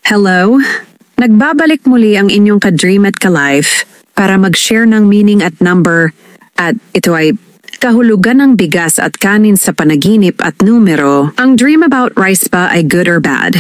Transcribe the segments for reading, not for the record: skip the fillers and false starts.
Hello? Nagbabalik muli ang inyong ka-dream at ka-life para mag-share ng meaning at number at ito ay kahulugan ng bigas at kanin sa panaginip at numero. Ang dream about rice ba ay good or bad?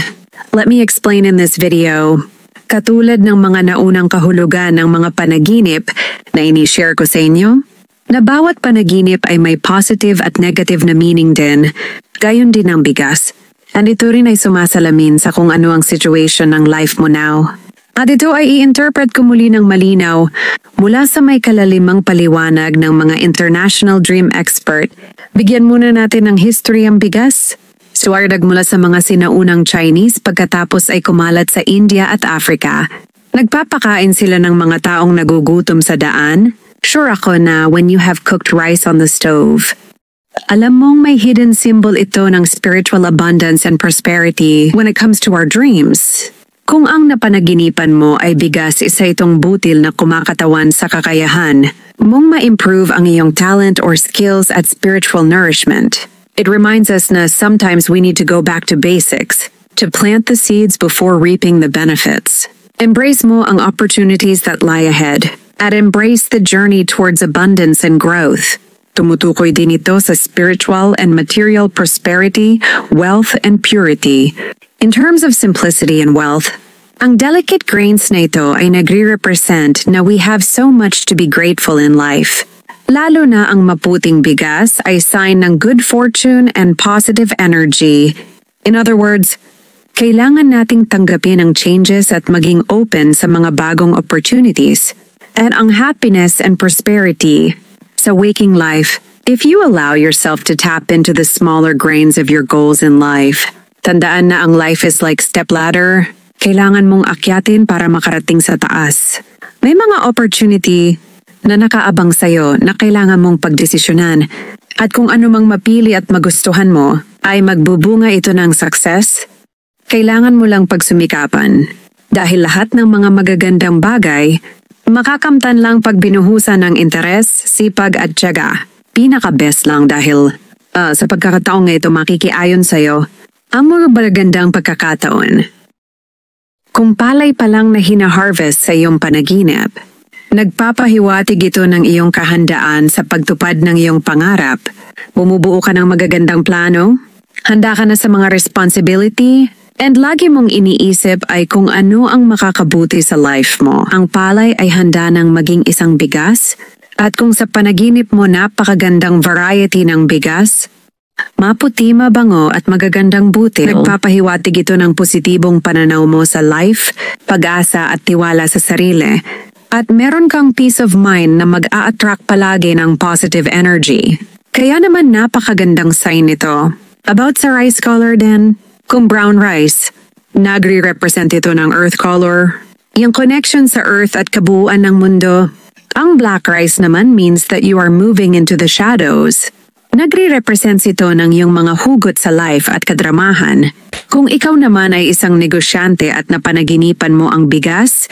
Let me explain in this video. Katulad ng mga naunang kahulugan ng mga panaginip na ini-share ko sa inyo, na bawat panaginip ay may positive at negative na meaning din, gayon din ang bigas. At ito rin ay sumasalamin sa kung ano ang situation ng life mo now. At ito ay i-interpret ko muli ng malinaw mula sa may kalalimang paliwanag ng mga international dream expert. Bigyan muna natin ng history ang bigas. Suwardag mula sa mga sinaunang Chinese pagkatapos ay kumalat sa India at Africa. Nagpapakain sila ng mga taong nagugutom sa daan. Sure ako na when you have cooked rice on the stove, alam mong may hidden symbol ito ng spiritual abundance and prosperity when it comes to our dreams. Kung ang napanaginipan mo ay bigas, isa itong butil na kumakatawan sa kakayahan mong ma-improve ang iyong talent or skills at spiritual nourishment. It reminds us na sometimes we need to go back to basics, to plant the seeds before reaping the benefits. Embrace mo ang opportunities that lie ahead, at embrace the journey towards abundance and growth. Tumutukoy din ito sa spiritual and material prosperity, wealth, and purity. In terms of simplicity and wealth, ang delicate grains na ito ay nagre-represent na we have so much to be grateful in life. Lalo na ang maputing bigas ay sign ng good fortune and positive energy. In other words, kailangan nating tanggapin ang changes at maging open sa mga bagong opportunities. And ang happiness and prosperity sa waking life, if you allow yourself to tap into the smaller grains of your goals in life, tandaan na ang life is like stepladder, kailangan mong akyatin para makarating sa taas. May mga opportunity na nakaabang sa'yo na kailangan mong pagdesisyonan at kung ano mang mapili at magustuhan mo ay magbubunga ito ng success, kailangan mo lang pagsumikapan. Dahil lahat ng mga magagandang bagay makakamtan lang pag binuhusan ng interes, sipag at tiyaga. Pinaka-best lang dahil sa pagkakataong ito makikiayon sa'yo ang mga magagandang pagkakataon. Kung palay pa lang na hina-harvest sa iyong panaginip, nagpapahiwatig ito ng iyong kahandaan sa pagtupad ng iyong pangarap. Bumubuo ka ng magagandang plano, handa ka na sa mga responsibility, and lagi mong iniisip ay kung ano ang makakabuti sa life mo. Ang palay ay handa ng maging isang bigas, at kung sa panaginip mo napakagandang variety ng bigas, maputi, mabango at magagandang butil, nagpapahiwatig ito ng positibong pananaw mo sa life, pag-asa at tiwala sa sarili. At meron kang peace of mind na mag-a-attract palagi ng positive energy. Kaya naman napakagandang sign ito. About sa rice color din, kung brown rice, nagre-represent ito ng earth color, yung connection sa earth at kabuuan ng mundo. Ang black rice naman means that you are moving into the shadows. Nagre-represent ito ng iyong mga hugot sa life at kadramahan. Kung ikaw naman ay isang negosyante at napanaginipan mo ang bigas,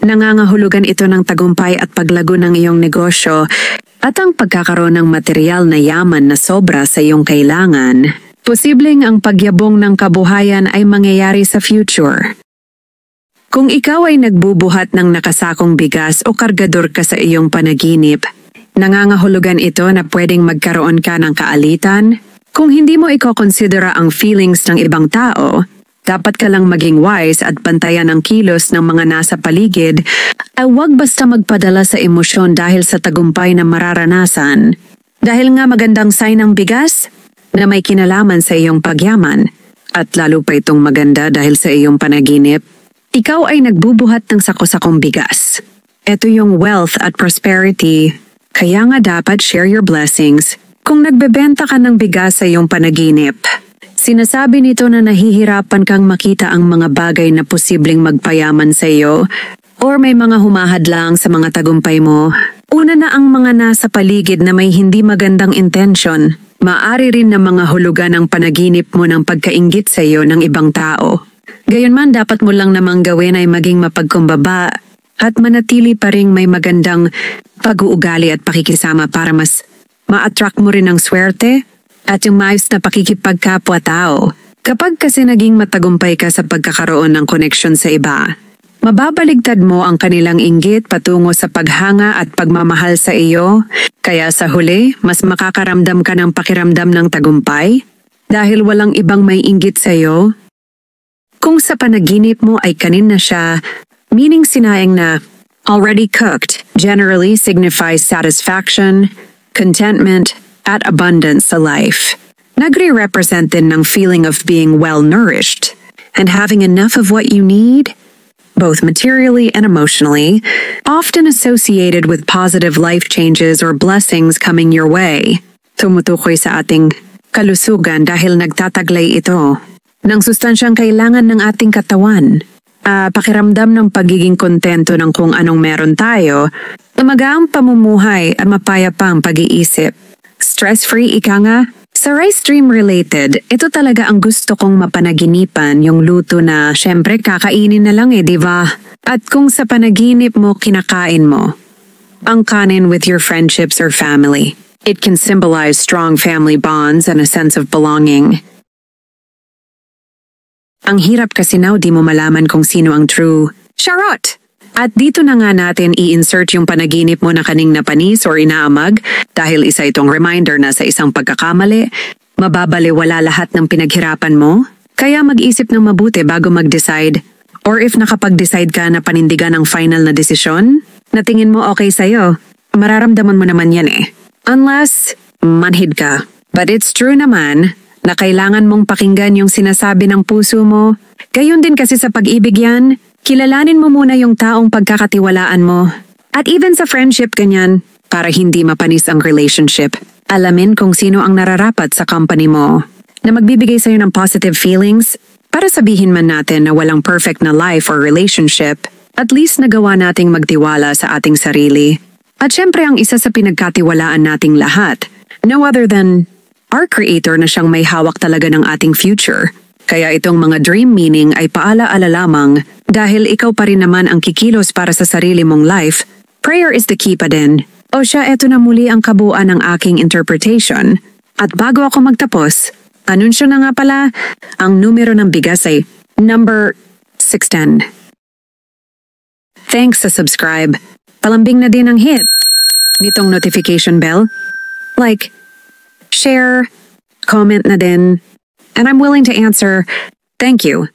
nangangahulugan ito ng tagumpay at paglago ng iyong negosyo at ang pagkakaroon ng material na yaman na sobra sa iyong kailangan. Posibleng ang pagyabong ng kabuhayan ay mangyayari sa future. Kung ikaw ay nagbubuhat ng nakasakong bigas o kargador ka sa iyong panaginip, nangangahulugan ito na pwedeng magkaroon ka ng kaalitan. Kung hindi mo iko-considera ang feelings ng ibang tao, dapat ka lang maging wise at bantayan ang kilos ng mga nasa paligid ay huwag basta magpadala sa emosyon dahil sa tagumpay na mararanasan. Dahil nga magandang sign ng bigas, na may kinalaman sa iyong pagyaman at lalo pa itong maganda dahil sa iyong panaginip, ikaw ay nagbubuhat ng sako-sakong bigas. Ito yung wealth at prosperity, kaya nga dapat share your blessings kung nagbebenta ka ng bigas sa iyong panaginip. Sinasabi nito na nahihirapan kang makita ang mga bagay na posibleng magpayaman sa iyo or may mga humahadlang sa mga tagumpay mo. Una na ang mga nasa paligid na may hindi magandang intention. Maari rin na mga hulugan ang panaginip mo ng pagkainggit sa iyo ng ibang tao. Gayunman dapat mo lang namang gawin ay maging mapagkumbaba at manatili pa ring may magandang pag-uugali at pakikisama para mas ma-attract mo rin ang swerte at yung maayos na pakikipagkapwa-tao. Kapag kasi naging matagumpay ka sa pagkakaroon ng koneksyon sa iba, mababaligtad mo ang kanilang inggit patungo sa paghanga at pagmamahal sa iyo, kaya sa huli, mas makakaramdam ka ng pakiramdam ng tagumpay dahil walang ibang may inggit sa iyo. Kung sa panaginip mo ay kanin na siya, meaning sinayang na already cooked generally signifies satisfaction, contentment, at abundance sa life. Nagre-represent din ng feeling of being well-nourished and having enough of what you need, both materially and emotionally, often associated with positive life changes or blessings coming your way. Tumutukoy sa ating kalusugan dahil nagtataglay ito ng sustansyang kailangan ng ating katawan. Pakiramdam ng pagiging kontento ng kung anong meron tayo, umagaang pamumuhay at mapayapang pag-iisip. Stress-free ika nga. Sa rice dream related, ito talaga ang gusto kong mapanaginipan, yung luto na syempre kakainin na lang di ba? At kung sa panaginip mo kinakain mo ang kanin with your friendships or family, it can symbolize strong family bonds and a sense of belonging. Ang hirap kasi now di mo malaman kung sino ang true charot. At dito na nga natin i-insert yung panaginip mo na kaning napanis or inaamag dahil isa itong reminder na sa isang pagkakamali, mababaliwala lahat ng pinaghirapan mo. Kaya mag-isip ng mabuti bago mag-decide. Or if nakapag-decide ka na panindigan ang final na desisyon, na tingin mo okay sa'yo, mararamdaman mo naman yan Unless, manhid ka. But it's true naman na kailangan mong pakinggan yung sinasabi ng puso mo. Gayon din kasi sa pag-ibig yan. Kilalanin mo muna yung taong pagkakatiwalaan mo. At even sa friendship ganyan, para hindi mapanis ang relationship. Alamin kung sino ang nararapat sa company mo. Na magbibigay sa'yo ng positive feelings, para sabihin man natin na walang perfect na life or relationship, at least nagawa nating magtiwala sa ating sarili. At syempre ang isa sa pinagkatiwalaan nating lahat, no other than our Creator na siyang may hawak talaga ng ating future. Kaya itong mga dream meaning ay paalaala lamang dahil ikaw pa rin naman ang kikilos para sa sarili mong life. Prayer is the key pa din. O siya, eto na muli ang kabuuan ng aking interpretation. At bago ako magtapos, anunsyo na nga pala, ang numero ng bigas ay number 610. Thanks sa subscribe. Palambing na din ang hit nitong notification bell. Like, share, comment na din. And I'm willing to answer. Thank you.